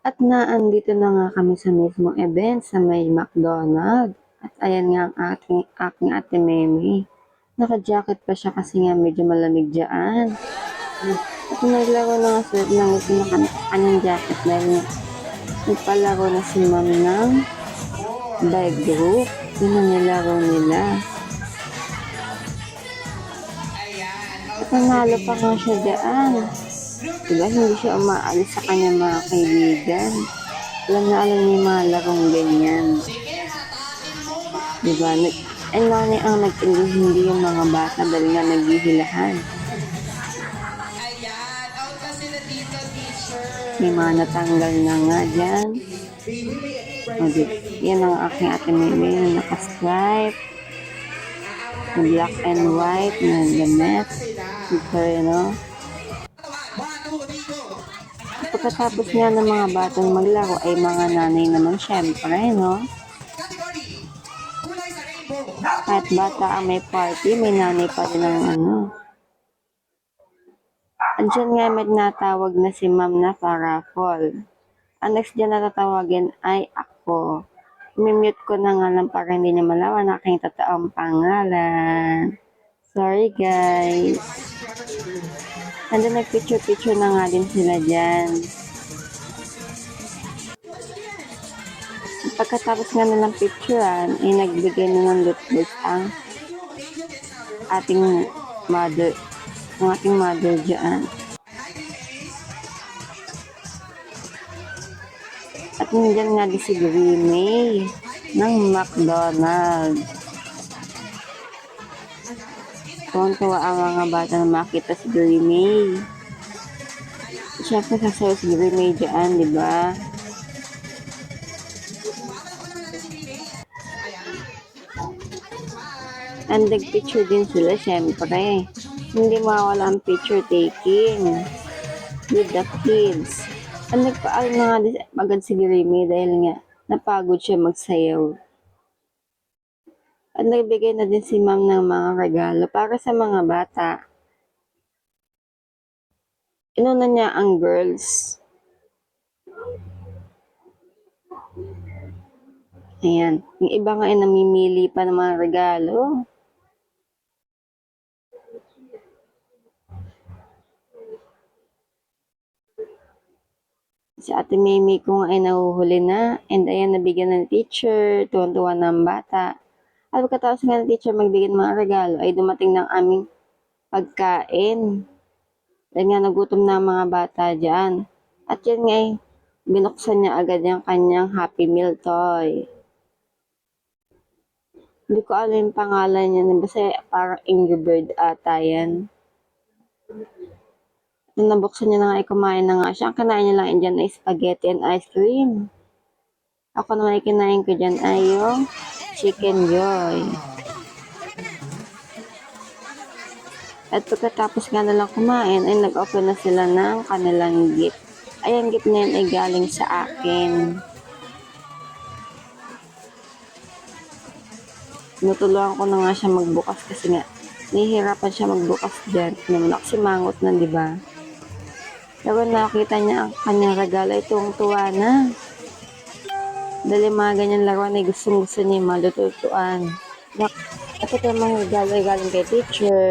At naandito na nga kami sa mismong event sa may McDonald. At ayan nga ang aking ate Memi. Naka-jacket pa siya kasi nga medyo malamig dyan. At naglaro na nga sila ng kanyang jacket dahil nga nagpalaro na si ma'am ng by group. Yun ang nilaro nila. At nanalo pa nga siya dyan. Diba, hindi siya umaalis sa kanya mga kaibigan. Alam na alam niya yung mga larong ganyan. Diba, ang nanay ang hindi yung mga bata dahil nga naghihilahan. May mga natanggal na nga dyan. Yan ang aking ate Mimi na naka-stripe. Black and white na damit. Ito yun, no? Pagkatapos nga ng mga batang maglaro ay mga nanay naman syempre, no? Kahit bata ang may party, may nanay pa rin ang ano. Andiyan nga may natawag na si ma'am na para fall. Ang next dyan na tatawagin ay ako. Mimute ko na nga lang para hindi niya malaman aking totoong pangalan. Sorry guys. Andiyan nag-picture-picture na nga din sila dyan. Pagkatapos nga na ng picturean, ay nagbigay na ng loot box ang ating mother dyan. At nandiyan nga din si Grimay ng McDonald. Tuwang-tuwa ang mga bata na makita si Grimay. Siyempre sasayo si Grimay dyan, di ba? And nag-picture din sila, syempre. Hindi mawala ang picture taking with the kids. And nagpaal na nga din agad si Grimmy dahil nga napagod siya magsayaw. At nagbigay na din si ma'am ng mga regalo para sa mga bata. Inuna niya ang girls. Ayan. Yung iba nga ay namimili pa ng mga regalo. Si ate Mimi ko nga ay nahuhuli na. And ayan, nabigyan ng teacher. Tuwan-tuwa ng bata. At pagkatapos nga ng teacher magbigay ng mga regalo, ay dumating ng aming pagkain. Dahil nga nagutom na ang mga bata dyan. At yan nga ay binuksan niya agad yung kanyang Happy Meal toy. Hindi ko alam yung pangalan niya. Basta parang Angry Bird ata yan. Nung nabuksan niya na nga ay kumain na nga siya. Ang kinain niya lang dyan ay spaghetti and ice cream. Ako naman ay kinain ko dyan ay yung Chicken Joy. At pagkatapos nga nalang kumain ay nag-open na sila ng kanilang gift. Ay, ang gift na yun ay galing sa akin. Tinutulungan ko na nga siya magbukas kasi nga nahihirapan siya magbukas dyan. Nakasimangot na, di ba? Pero nakita niya ang kanyang regalo ay tuwang-tuwa na. Dahil mga ganyan laruan ay gustong-gusto niya malututuan. Ito yung mga regalo ay galing kay teacher.